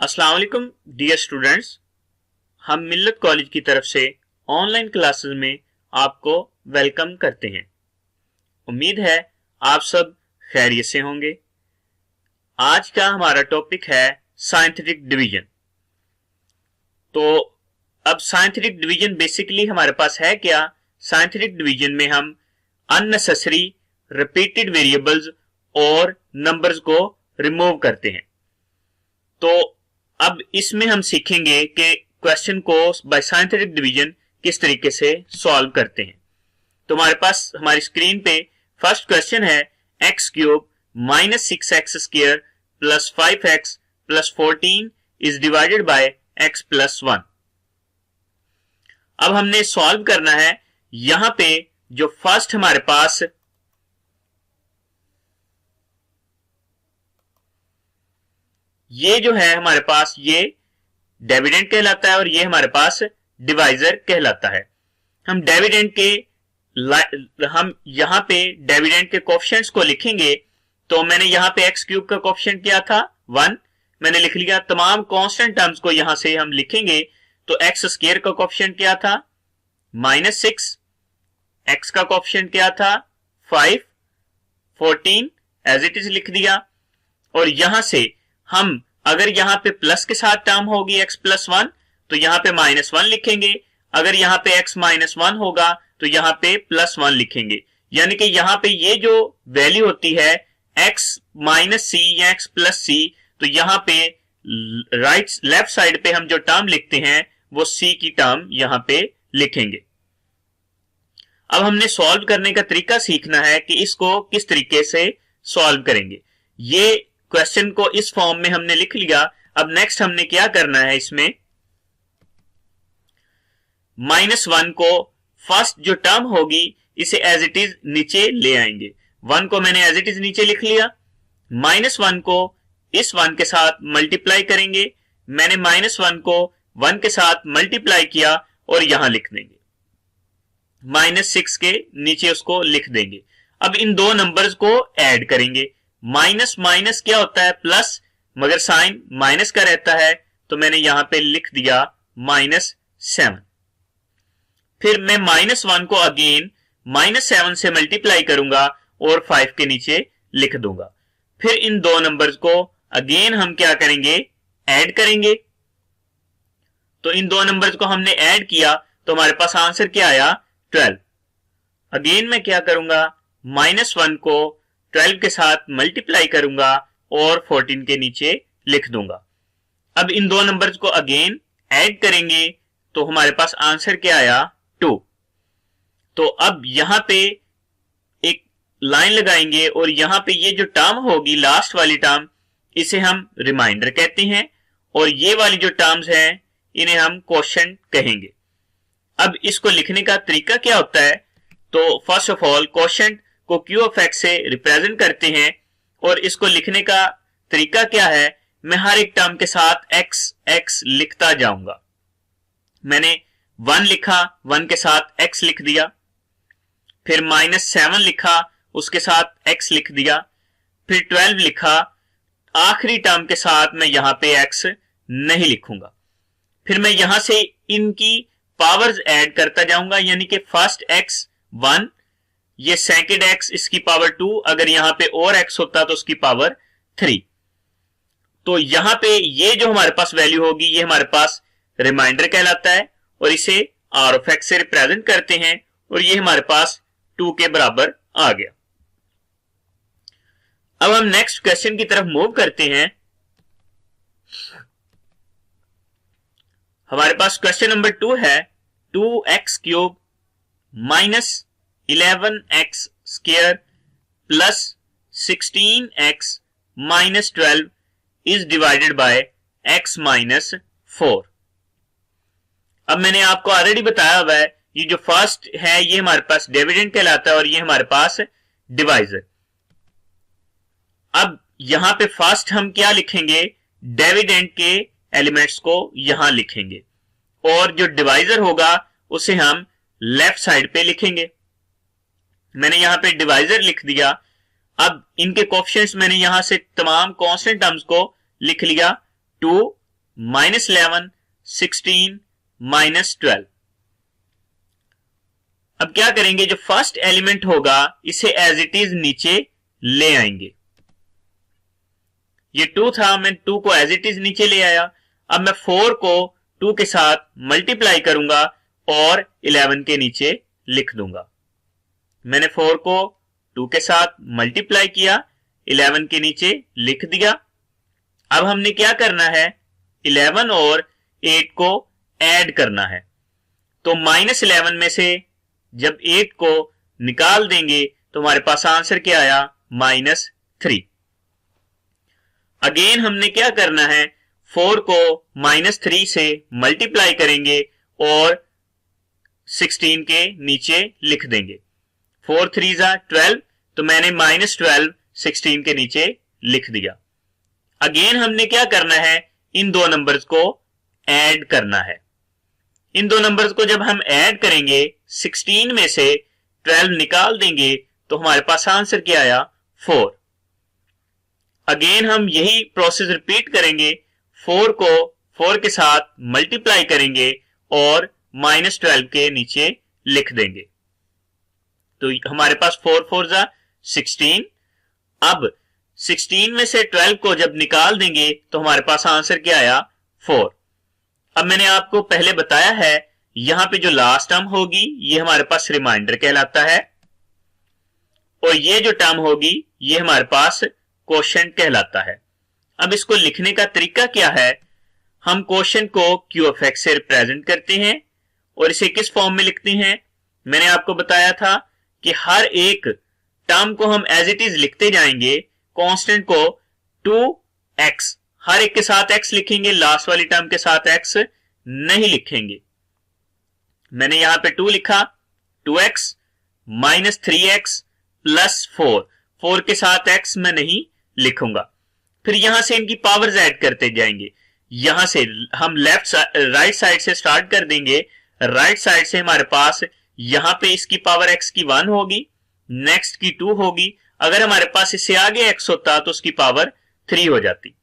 अस्सलाम वालेकुम dear students, हम मिल्लत कॉलेज की तरफ से ऑनलाइन क्लासेस में आपको वेलकम करते हैं। उम्मीद है आप सब खैरियत से होंगे। आज का हमारा टॉपिक है साइंटिफिक डिवीजन। तो अब साइंटिफिक डिवीजन बेसिकली हमारे पास है क्या? साइंटिफिक डिवीजन में हम अननेसेसरी रिपीटेड वेरिएबल्स और नंबर्स को रिमूव करते हैं। तो अब इसमें हम सीखेंगे कि क्वेश्चन को बाय साइंटिफिक डिवीजन किस तरीके से सॉल्व करते हैं। तो हमारे पास हमारी स्क्रीन पे फर्स्ट क्वेश्चन है x cube minus 6x square plus 5x plus 14 is divided by x plus 1। अब हमने सॉल्व करना है। यहां पे जो फर्स्ट हमारे पास ये जो है हमारे पास ये डिविडेंड कहलाता है और ये हमारे पास डिवाइजर कहलाता है। हम डिविडेंड के हम यहां पे डिविडेंड के कोएफिशिएंट्स को लिखेंगे। तो मैंने यहां पे एक्स क्यूब का कोएफिशिएंट क्या था 1, मैंने लिख लिया। तमाम कांस्टेंट टर्म्स को यहां से हम लिखेंगे। तो एक्स स्क्वायर का कोएफिशिएंट क्या था -6, एक्स का कोएफिशिएंट क्या था 5, 14 एज इट इज लिख दिया। और यहां से हम अगर यहां पे प्लस के साथ टर्म होगी x प्लस 1 तो यहां पे -1 लिखेंगे। अगर यहां पे x -1 होगा तो यहां पे +1 लिखेंगे। यानी कि यहां पे ये जो वैल्यू होती है x माइनस c या x प्लस c, तो यहां पे लेफ्ट साइड पे हम जो टर्म लिखते हैं वो c की टर्म यहां पे लिखेंगे। अब हमने सॉल्व करने का तरीका सीखना है कि इसको किस तरीके से सॉल्व करेंगे। ये क्वेश्चन को इस फॉर्म में हमने लिख लिया। अब नेक्स्ट हमने क्या करना है, इसमें -1 को फर्स्ट जो टर्म होगी इसे एज इट इज नीचे ले आएंगे। 1 को मैंने एज इट इज नीचे लिख लिया। -1 को इस 1 के साथ मल्टीप्लाई करेंगे। मैंने -1 को 1 के साथ मल्टीप्लाई किया और यहां लिख देंगे। -6 के नीचे उसको लिख देंगे। अब इन दो नंबर्स को ऐड करेंगे। माइनस माइनस क्या होता है प्लस, मगर साइन माइनस का रहता है। तो मैंने यहां पे लिख दिया -7। फिर मैं -1 को अगेन -7 से मल्टीप्लाई करूंगा और 5 के नीचे लिख दूंगा। फिर इन दो नंबर्स को अगेन हम क्या करेंगे, ऐड करेंगे। तो इन दो नंबर्स को हमने ऐड किया तो हमारे पास आंसर क्या आया 12। अगेन मैं क्या करूंगा, -1 को 12 के साथ मल्टीप्लाई करूंगा और 14 के नीचे लिख दूंगा। अब इन दो नंबर्स को अगेन ऐड करेंगे तो हमारे पास आंसर क्या आया 2। तो अब यहां पे एक लाइन लगाएंगे और यहां पे ये जो टर्म होगी लास्ट वाली टर्म, इसे हम रिमाइंडर कहते हैं और ये वाली जो टर्म्स हैं इन्हें हम क्वोशंट कहेंगे। अब इसको लिखने का तरीका क्या होता है, तो फर्स्ट ऑफ ऑल क्वोशंट को क्यू ऑफ एक्स से रिप्रेजेंट करते हैं और इसको लिखने का तरीका क्या है, मैं हर एक टर्म के साथ x लिखता जाऊंगा। मैंने 1 लिखा, 1 के साथ x लिख दिया। फिर -7 लिखा, उसके साथ x लिख दिया। फिर 12 लिखा, आखिरी टर्म के साथ मैं यहां पे x नहीं लिखूंगा। फिर मैं यहां से इनकी पावर्स ऐड करता जाऊंगा, यानी कि फर्स्ट x 1, ये सेकंड x इसकी पावर 2, अगर यहां पे और x होता तो उसकी पावर 3। तो यहां पे ये जो हमारे पास वैल्यू होगी ये हमारे पास रिमाइंडर कहलाता है और इसे r ऑफ x से रिप्रेजेंट करते हैं और ये हमारे पास 2 के बराबर आ गया। अब हम नेक्स्ट क्वेश्चन की तरफ मूव करते हैं। हमारे पास क्वेश्चन नंबर 2 है 2x cube minus 11x square plus 16x minus 12 is divided by x minus 4। अब मैंने आपको ऑलरेडी बताया हुआ है, ये जो फर्स्ट है ये हमारे पास डिविडेंड कहलाता है और ये हमारे पास डिवाइजर। अब यहां पे फर्स्ट हम क्या लिखेंगे, डिविडेंड के एलिमेंट्स को यहां लिखेंगे और जो डिवाइजर होगा उसे हम लेफ्ट साइड पे लिखेंगे। मैंने यहां पे डिवाइजर लिख दिया। अब इनके कोएफिशिएंट्स मैंने यहां से तमाम कांस्टेंट टर्म्स को लिख लिया। 2 -11, 16, -12। अब क्या करेंगे, जो फर्स्ट एलिमेंट होगा इसे एज इट इज नीचे ले आएंगे। ये 2 था, मैं 2 को एज इट इज नीचे ले आया। अब मैं 4 को 2 के साथ मल्टीप्लाई करूंगा और 11 के नीचे लिख दूंगा। मैंने 4 को 2 के साथ मल्टीप्लाई किया, 11 के नीचे लिख दिया। अब हमने क्या करना है, 11 और 8 को ऐड करना है। तो -11 में से जब 8 को निकाल देंगे तो हमारे पास आंसर क्या आया, -3। अगेन हमने क्या करना है, 4 को -3 से मल्टीप्लाई करेंगे और 16 के नीचे लिख देंगे। 4 3 12, तो मैंने -12 16 के नीचे लिख दिया। अगेन हमने क्या करना है, इन दो नंबर्स को ऐड करना है। इन दो नंबर्स को जब हम ऐड करेंगे, 16 में से 12 निकाल देंगे तो हमारे पास आंसर क्या आया, 4। अगेन हम यही प्रोसेस रिपीट करेंगे, 4 को 4 के साथ मल्टीप्लाई करेंगे और -12 के नीचे लिख देंगे। तो हमारे पास 4 4 16। अब 16 में से 12 को जब निकाल देंगे तो हमारे पास आंसर क्या आया, 4। अब मैंने आपको पहले बताया है, यहां पे जो लास्ट टर्म होगी ये हमारे पास रिमाइंडर कहलाता है और ये जो टर्म होगी ये हमारे पास कोशेंट कहलाता है। अब इसको लिखने का तरीका क्या है, हम कोशेंट को QFX से रिप्रेजेंट करते हैं और इसे किस फॉर्म में लिखते हैं। मैंने आपको बताया था कि हर एक टर्म को हम एज इट इज लिखते जाएंगे, कांस्टेंट को 2x, हर एक के साथ x लिखेंगे, लास्ट वाली टर्म के साथ x नहीं लिखेंगे। मैंने यहां पे 2 लिखा, 2x -3x प्लस 4 के साथ x मैं नहीं लिखूंगा। फिर यहां से इनकी पावर्स ऐड करते जाएंगे। यहां से हम राइट साइड से स्टार्ट कर देंगे। राइट साइड से हमारे पास यहां पे इसकी पावर x की 1 होगी, नेक्स्ट की 2 होगी। अगर हमारे पास इससे आगे x होता तो उसकी पावर 3 हो जाती।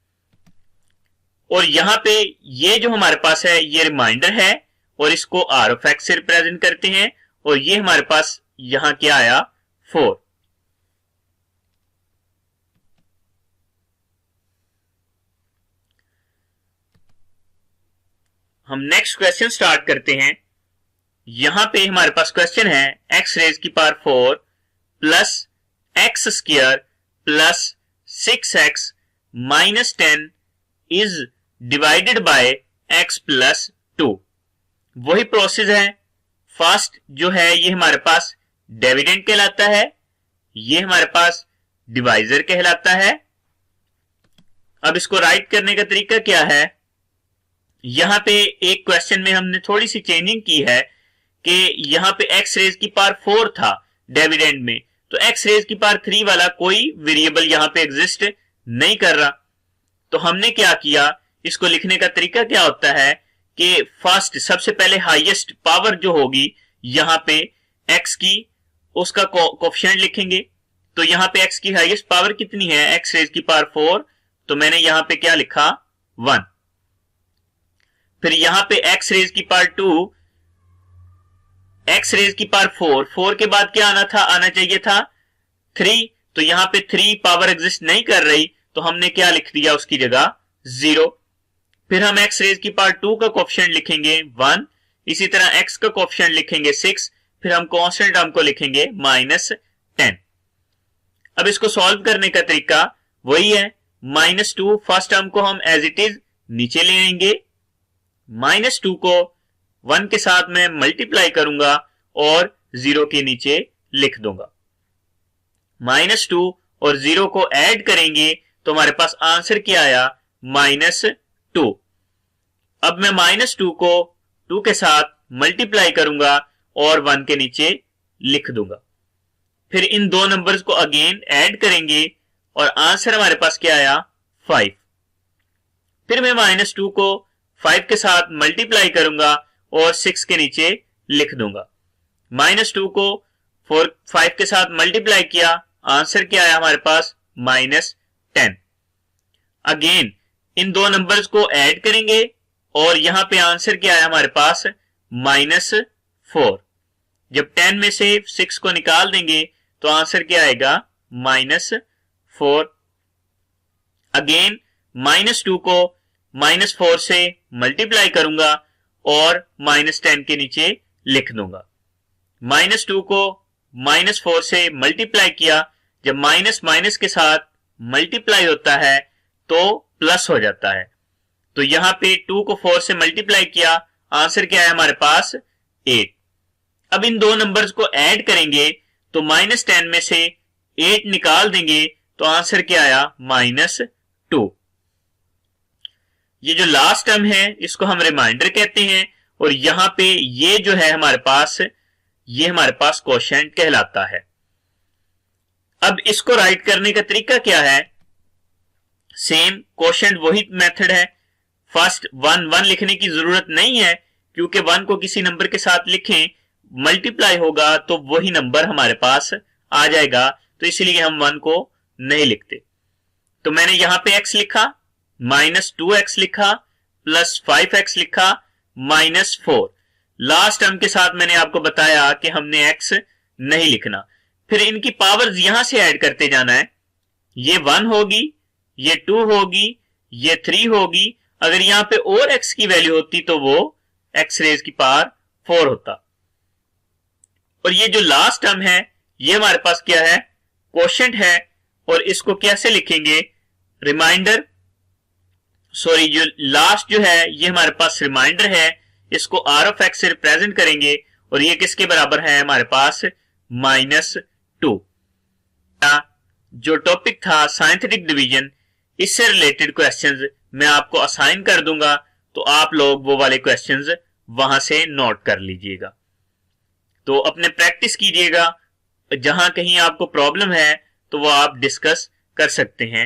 और यहां पे ये जो हमारे पास है ये रिमाइंडर है और इसको R(x) से रिप्रेजेंट करते हैं और ये हमारे पास यहां क्या आया, 4। हम नेक्स्ट क्वेश्चन स्टार्ट करते हैं। यहां पे हमारे पास क्वेश्चन है x रेज की power 4 plus x square plus 6x minus 10 is divided by x plus 2। वही प्रोसेस है। फर्स्ट जो है ये हमारे पास डिविडेंड कहलाता है, ये हमारे पास डिवाइजर कहलाता है। अब इसको राइट करने का तरीका क्या है, यहां पे एक क्वेश्चन में हमने थोड़ी सी चेंजिंग की है कि यहां पे x रेज की पावर 4 था डिविडेंड में, तो x रेज की पावर 3 वाला कोई वेरिएबल यहां पे एग्जिस्ट नहीं कर रहा। तो हमने क्या किया, इसको लिखने का तरीका क्या होता है कि फर्स्ट सबसे पहले हाईएस्ट पावर जो होगी यहां पे x की, उसका कोएफिशिएंट लिखेंगे। तो यहां पे x की हाईएस्ट पावर कितनी है, x रेज की पावर 4, तो मैंने यहां पे क्या लिखा, 1। फिर यहां पे x रेज की पावर 2, x रेज की पावर 4 के बाद क्या आना चाहिए था 3, तो यहां पे 3 पावर एग्जिस्ट नहीं कर रही तो हमने क्या लिख दिया उसकी जगह 0। फिर हम x रेज की पावर 2 का कोएफिशिएंट लिखेंगे 1, इसी तरह x का कोएफिशिएंट लिखेंगे 6, फिर हम कांस्टेंट टर्म को लिखेंगे -10। अब इसको सॉल्व करने का तरीका वही है, -2 फर्स्ट टर्म को हम एज इट इज नीचे ले आएंगे, -2 को 1 के साथ मैं मल्टीप्लाई करूंगा और 0 के नीचे लिख दूंगा। -2 और 0 को ऐड करेंगे तो हमारे पास आंसर क्या आया, -2। अब मैं -2 को 2 के साथ मल्टीप्लाई करूंगा और 1 के नीचे लिख दूंगा। फिर इन दो नंबर्स को अगेन ऐड करेंगे और आंसर हमारे पास क्या आया, 5। फिर मैं -2 को 5 के साथ मल्टीप्लाई करूंगा और 6 के नीचे लिख दूंगा। -2 को 5 के साथ मल्टीप्लाई किया, आंसर क्या आया हमारे पास, -10। अगेन इन दो नंबर्स को ऐड करेंगे और यहां पे आंसर क्या है हमारे पास -4। जब 10 में से 6 को निकाल देंगे तो आंसर क्या आएगा -4। अगेन -2 को -4 से मल्टीप्लाई करूंगा और -10 के नीचे लिख दूंगा। -2 को -4 से मल्टीप्लाई किया, जब माइनस माइनस के साथ मल्टीप्लाई होता है तो प्लस हो जाता है। तो यहां पे 2 को 4 से मल्टीप्लाई किया, आंसर क्या है हमारे पास 8। अब इन दो नंबर्स को ऐड करेंगे तो -10 में से 8 निकाल देंगे तो आंसर क्या आया -2। ये जो लास्ट टर्म है इसको हम रिमाइंडर कहते हैं और यहां पे ये जो है हमारे पास कोशेंट कहलाता है। अब इसको राइट करने का तरीका क्या है? सेम कोशेंट वही मेथड है। फर्स्ट 1 लिखने की जरूरत नहीं है क्योंकि 1 को किसी नंबर के साथ लिखें मल्टीप्लाई होगा तो वही नंबर हमारे पास आ जाएगा, तो इसलिए हम 1 को नहीं लिखते। तो मैंने यहां पे x लिखा, -2x लिखा, +5x लिखा, -4। लास्ट टर्म के साथ मैंने आपको बताया कि हमने x नहीं लिखना। फिर इनकी पावर्स यहां से ऐड करते जाना है। ये 1 होगी, ये 2 होगी, ये 3 होगी। अगर यहां पे और x की वैल्यू होती तो वो x रेज की पावर 4 होता। और ये जो लास्ट टर्म है ये हमारे पास क्या है? कोशेंट है। और इसको कैसे लिखेंगे? रिमाइंडर, सॉरी, जो लास्ट जो है ये हमारे पास रिमाइंडर है, इसको r ऑफ x से रिप्रेजेंट करेंगे और ये किसके बराबर है हमारे पास -2। जो टॉपिक था साइंटिफिक डिवीजन, इससे रिलेटेड क्वेश्चंस मैं आपको असाइन कर दूंगा, तो आप लोग वो वाले क्वेश्चंस वहां से नोट कर लीजिएगा। तो अपने प्रैक्टिस कीजिएगा, जहां कहीं आपको प्रॉब्लम है तो वो आप डिस्कस कर सकते हैं।